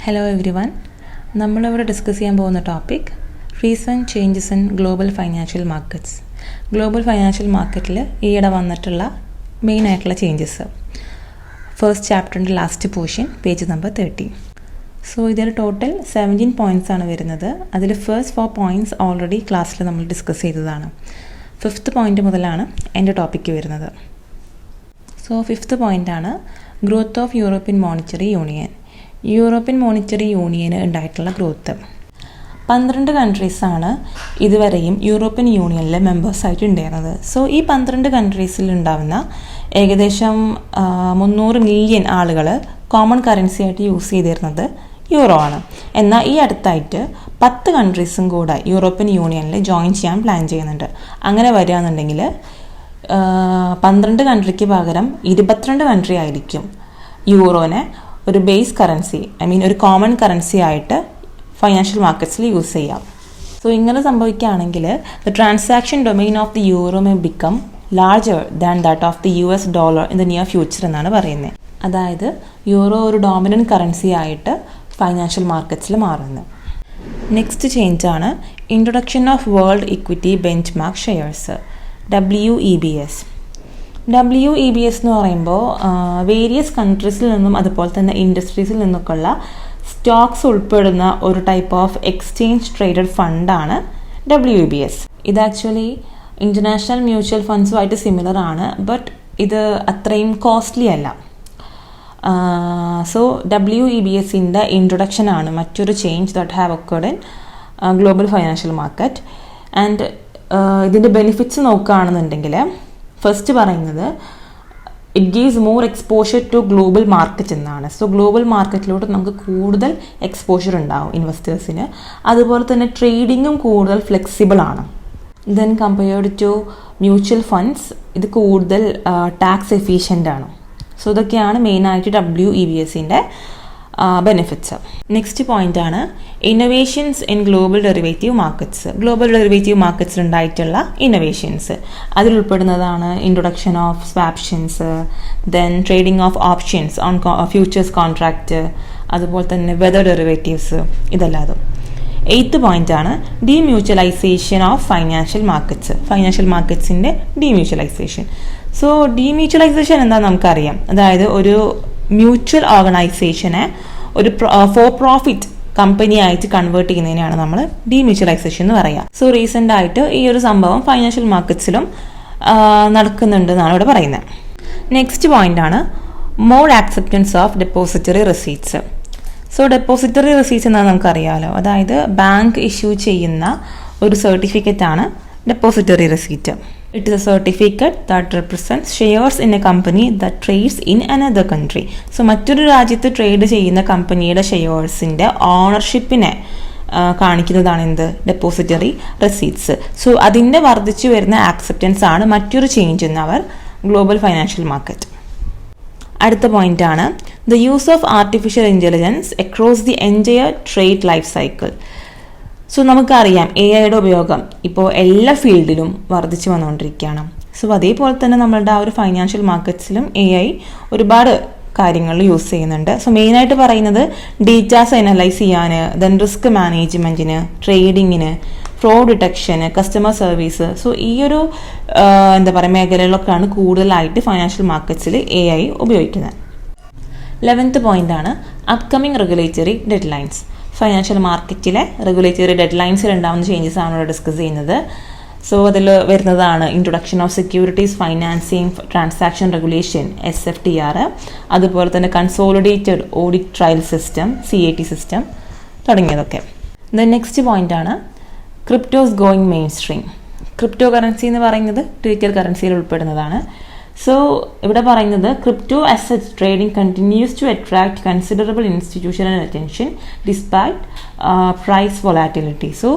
Hello everyone. നമ്മളിവിടെ discuss ചെയ്യാൻ പോകുന്ന topic recent changes in global financial markets. Global financial മാർക്കറ്റിൽ ഈയിടെ വന്നിട്ടുള്ള മെയിനായിട്ടുള്ള ചേഞ്ചസ്. ഫസ്റ്റ് ചാപ്റ്ററിൻ്റെ last portion, page number 30. So ഇതിൽ ടോട്ടൽ 17 പോയിൻറ്റ്സ് ആണ് വരുന്നത്. അതിൽ ഫസ്റ്റ് 4 പോയിൻറ്റ്സ് ഓൾറെഡി ക്ലാസ്സിൽ നമ്മൾ ഡിസ്കസ് ചെയ്തതാണ്. 5th പോയിൻറ്റ് മുതലാണ് എൻ്റെ ടോപ്പിക്ക് വരുന്നത്. സോ 5th പോയിൻ്റാണ് growth of European monetary union. European monetary യൂണിയന് ഉണ്ടായിട്ടുള്ള ഗ്രോത്ത്. 12 കൺട്രീസാണ് ഇതുവരെയും യൂറോപ്യൻ യൂണിയനിലെ മെമ്പേഴ്സായിട്ട് ഉണ്ടായിരുന്നത്. സോ ഈ 12 കൺട്രീസിൽ ഉണ്ടാവുന്ന ഏകദേശം 300 മില്യൺ ആളുകൾ കോമൺ കറൻസി ആയിട്ട് യൂസ് ചെയ്തിരുന്നത് യൂറോ ആണ്. എന്നാൽ ഈ അടുത്തായിട്ട് 10 കൺട്രീസും കൂടെ യൂറോപ്യൻ യൂണിയനിൽ ജോയിൻ ചെയ്യാൻ പ്ലാൻ ചെയ്യുന്നുണ്ട്. അങ്ങനെ വരികയാണെന്നുണ്ടെങ്കിൽ 12 കൺട്രിക്ക് പകരം 22 കൺട്രി ആയിരിക്കും യൂറോനെ ഒരു ബേസ് കറൻസി, ഒരു കോമൺ കറൻസി ആയിട്ട് ഫൈനാൻഷ്യൽ മാർക്കറ്റ്സിൽ യൂസ് ചെയ്യാം. സോ ഇങ്ങനെ സംഭവിക്കുകയാണെങ്കിൽ the transaction domain of the euro may become larger than that of the US dollar in the near future എന്നാണ് പറയുന്നത്. അതായത് യൂറോ ഒരു ഡോമിനൻറ്റ് കറൻസി ആയിട്ട് ഫൈനാൻഷ്യൽ മാർക്കറ്റ്സിൽ മാറുന്നത്. നെക്സ്റ്റ് ചേഞ്ചാണ് introduction of world equity benchmark shares, WEBS. WEBS എന്ന് പറയുമ്പോൾ വേരിയസ് കൺട്രീസിൽ നിന്നും അതുപോലെ തന്നെ ഇൻഡസ്ട്രീസിൽ നിന്നൊക്കെയുള്ള സ്റ്റോക്സ് ഉൾപ്പെടുന്ന ഒരു ടൈപ്പ് ഓഫ് എക്സ്ചേഞ്ച് ട്രേഡഡ് ഫണ്ടാണ് WEBS. ഇത് ആക്ച്വലി ഇൻ്റർനാഷണൽ മ്യൂച്വൽ ഫണ്ട്സുമായിട്ട് സിമിലർ ആണ്, ബട്ട് ഇത് അത്രയും കോസ്റ്റ്ലി അല്ല. സോ WEBSൻ്റെ ഇൻട്രൊഡക്ഷൻ ആണ് മറ്റൊരു change that have occurred in global financial market. And ഇതിൻ്റെ ബെനിഫിറ്റ്സ് നോക്കുകയാണെന്നുണ്ടെങ്കിൽ ഫസ്റ്റ് പറയുന്നത് it gives more exposure to global market എന്നാണ്. സോ ഗ്ലോബൽ മാർക്കറ്റിലോട്ട് നമുക്ക് കൂടുതൽ എക്സ്പോഷർ ഉണ്ടാവും ഇൻവെസ്റ്റേഴ്സിന്. അതുപോലെ തന്നെ ട്രേഡിങ്ങും കൂടുതൽ ഫ്ലെക്സിബിൾ ആണ്. Then compared to mutual funds ഇത് കൂടുതൽ ടാക്സ് എഫീഷ്യൻ്റ് ആണ്. സോ ഇതൊക്കെയാണ് മെയിനായിട്ട് WEBSൻ്റെ ബെനിഫിറ്റ്സ്. നെക്സ്റ്റ് പോയിൻ്റാണ് innovations in global derivative markets. Global derivative മാർക്കറ്റ്സിൽ ഉണ്ടായിട്ടുള്ള ഇന്നൊവേഷൻസ് അതിലുൾപ്പെടുന്നതാണ് introduction of swaptions, then trading of options on futures contract, അതുപോലെ തന്നെ വെതർ ഡെറിവേറ്റീവ്സ്, ഇതെല്ലാതും. 8th പോയിൻ്റാണ് demutualisation of financial markets. Financial മാർക്കറ്റ്സിൻ്റെ ഡീമ്യൂച്വലൈസേഷൻ. സോ ഡീമ്യൂച്വലൈസേഷൻ എന്താണെന്ന് നമുക്കറിയാം. അതായത് ഒരു മ്യൂച്വൽ ഓർഗനൈസേഷനെ ഒരു ഫോർ പ്രോഫിറ്റ് കമ്പനി ആയിട്ട് കൺവേർട്ട് ചെയ്യുന്നതിനാണ് നമ്മൾ ഡീമ്യൂച്വലൈസേഷൻ എന്ന് പറയുക. സോ റീസെൻ്റ് ആയിട്ട് ഈ ഒരു സംഭവം ഫൈനാൻഷ്യൽ മാർക്കറ്റ്സിലും നടക്കുന്നുണ്ട് എന്നാണ് ഇവിടെ പറയുന്നത്. നെക്സ്റ്റ് പോയിൻ്റാണ് more acceptance of depository receipts. So depository receipts എന്നാൽ നമുക്കറിയാമല്ലോ, അതായത് ബാങ്ക് ഇഷ്യൂ ചെയ്യുന്ന ഒരു സർട്ടിഫിക്കറ്റ് ആണ് depository receipt. It is a certificate that represents shares in a company that trades in another country. So മറ്റൊരു രാജ്യത്ത് ട്രേഡ് ചെയ്യുന്ന കമ്പനിയുടെ ഷെയർസിൻ്റെ ഓണർഷിപ്പിനെ കാണിക്കുന്നതാണ് എന്ത് ഡെപ്പോസിറ്ററി റെസീറ്റ്സ്. സോ അതിൻ്റെ വർദ്ധിച്ചു വരുന്ന ആക്സെപ്റ്റൻസ് ആണ് മറ്റൊരു change in our global financial market. അടുത്ത പോയിൻ്റാണ് the use of artificial intelligence across the entire trade life cycle. So നമുക്കറിയാം AI ഉപയോഗം ഇപ്പോൾ എല്ലാ ഫീൽഡിലും വർദ്ധിച്ചു വന്നുകൊണ്ടിരിക്കുകയാണ്. സോ അതേപോലെ തന്നെ നമ്മളുടെ ആ ഒരു ഫൈനാൻഷ്യൽ മാർക്കറ്റ്സിലും AI ഒരുപാട് കാര്യങ്ങളിൽ യൂസ് ചെയ്യുന്നുണ്ട്. സോ മെയിനായിട്ട് പറയുന്നത് ഡേറ്റാസ് അനലൈസ് ചെയ്യാൻ, ദെൻ റിസ്ക് മാനേജ്മെൻറ്റിന്, ട്രേഡിങ്ങിന്, ഫ്രോഡ് ഡിറ്റക്ഷന്, കസ്റ്റമർ സർവീസ്. സോ ഈ ഒരു മേഖലകളിലൊക്കെയാണ് കൂടുതലായിട്ട് ഫൈനാൻഷ്യൽ മാർക്കറ്റ്സിൽ AI ഉപയോഗിക്കുന്നത്. 11th പോയിൻ്റാണ് upcoming regulatory deadlines. Financial മാർക്കറ്റിലെ റെഗുലേറ്ററി ഡെഡ് ലൈൻസിൽ ഉണ്ടാകുന്ന ചേഞ്ചസ് ആണ് ഇവിടെ ഡിസ്കസ് ചെയ്യുന്നത്. സോ അതിൽ വരുന്നതാണ് introduction of securities financing transaction regulation SFTR, അതുപോലെ തന്നെ consolidated audit trail system CAT system തുടങ്ങിയതൊക്കെ. ദെൻ നെക്സ്റ്റ് പോയിൻ്റാണ് cryptos going mainstream. Cryptocurrency എന്ന് പറയുന്നത് ഡിജിറ്റൽ കറൻസിയിൽ ഉൾപ്പെടുന്നതാണ്. സോ ഇവിടെ പറയുന്നത് crypto asset trading continues to attract considerable institutional attention despite price volatility. So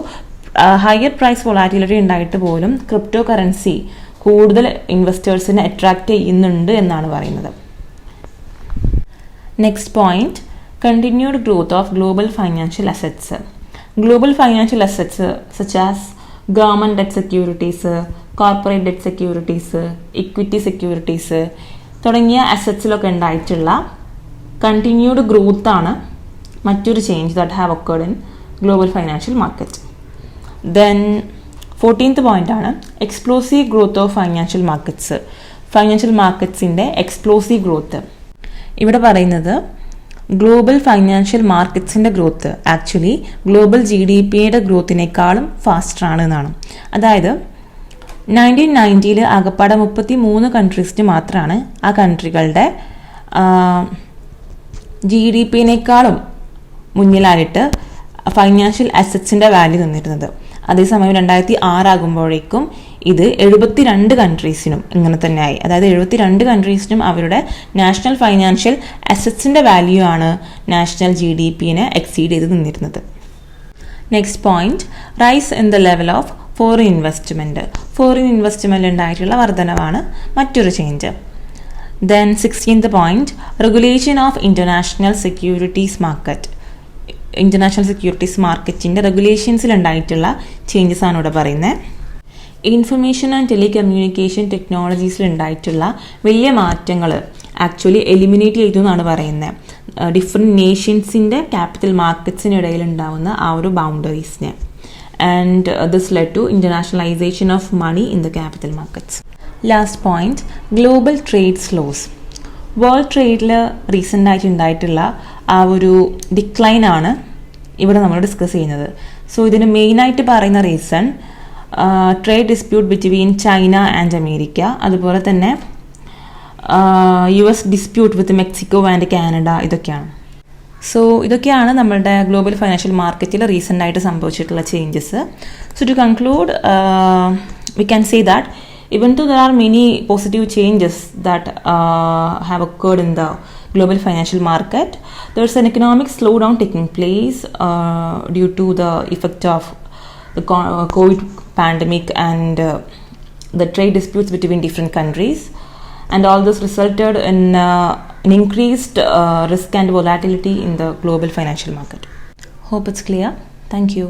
higher price volatility ഉണ്ടായിട്ട് പോലും ക്രിപ്റ്റോ കറൻസി കൂടുതൽ ഇൻവെസ്റ്റേഴ്സിനെ അട്രാക്ട് ചെയ്യുന്നുണ്ട് എന്നാണ് പറയുന്നത്. Next point continued growth of global financial assets. Global financial assets such as government debt securities, corporate debt securities, equity securities തുടങ്ങിയ അസറ്റ്സിലൊക്കെ ഉണ്ടായിട്ടുള്ള continued ഗ്രോത്താണ് മറ്റൊരു change that have occurred in global financial market. Then 14th point ആണ് explosive growth of financial markets. Financial മാർക്കറ്റ്സിൻ്റെ explosive growth. ഇവിടെ പറയുന്നത് global financial മാർക്കറ്റ്സിൻ്റെ ഗ്രോത്ത് ആക്ച്വലി ഗ്ലോബൽ GDPയുടെ ഗ്രോത്തിനേക്കാളും ഫാസ്റ്ററാണ് എന്നാണ്. അതായത് 1990 ആകപ്പാടെ 33 കൺട്രീസിന് മാത്രമാണ് ആ കൺട്രികളുടെ GDPനേക്കാളും മുന്നിലായിട്ട് ഫൈനാൻഷ്യൽ അസറ്റ്സിൻ്റെ വാല്യൂ നിന്നിരുന്നത്. അതേസമയം 2006 ആകുമ്പോഴേക്കും ഇത് 72 കൺട്രീസിനും ഇങ്ങനെ തന്നെയായി. അതായത് 72 കൺട്രീസിനും അവരുടെ നാഷണൽ ഫൈനാൻഷ്യൽ അസറ്റ്സിൻ്റെ വാല്യൂ ആണ് നാഷണൽ GDPനെ എക്സീഡ് ചെയ്ത് നിന്നിരുന്നത്. Next point, rice in the level of foreign investment. Foreign investment ഉണ്ടായിട്ടുള്ള വർധനവാണ് മറ്റൊരു change. Then 16th point, regulation of international securities market. International securities മാർക്കറ്റിൻ്റെ റെഗുലേഷൻസിൽ ഉണ്ടായിട്ടുള്ള ചേഞ്ചസ് ആണ് ഇവിടെ പറയുന്നത്. ഇൻഫർമേഷൻ ആൻഡ് ടെലികമ്മ്യൂണിക്കേഷൻ ടെക്നോളജീസിൽ ഉണ്ടായിട്ടുള്ള വലിയ മാറ്റങ്ങൾ ആക്ച്വലി എലിമിനേറ്റ് ചെയ്തു എന്നാണ് പറയുന്നത്. ഡിഫറെൻറ്റ് നേഷൻസിൻ്റെ ക്യാപിറ്റൽ മാർക്കറ്റ്സിനിടയിൽ ഉണ്ടാവുന്ന ആ ഒരു ബൗണ്ടറീസിനെ. And this led to internationalisation of money in the capital markets. Last point, global trade slows. World ട്രേഡിൽ റീസെൻ്റ് ആയിട്ട് ഉണ്ടായിട്ടുള്ള ആ ഒരു ഡിക്ലൈനാണ് ഇവിടെ നമ്മൾ ഡിസ്കസ് ചെയ്യുന്നത്. സോ ഇതിന് മെയിനായിട്ട് പറയുന്ന reason trade dispute between China and America, അതുപോലെ തന്നെ US dispute with Mexico and Canada, ഇതൊക്കെയാണ്. സോ ഇതൊക്കെയാണ് നമ്മളുടെ ഗ്ലോബൽ ഫൈനാൻഷ്യൽ മാർക്കറ്റിൽ റീസെൻ്റ് ആയിട്ട് സംഭവിച്ചിട്ടുള്ള changes. So to conclude, we can say that even though there are many positive changes that have occurred in the global financial market, there's an economic slowdown taking place due to the effect of the COVID pandemic and the trade disputes between different countries, and all this resulted in an increased risk and volatility in the global financial market. Hope it's clear. Thank you.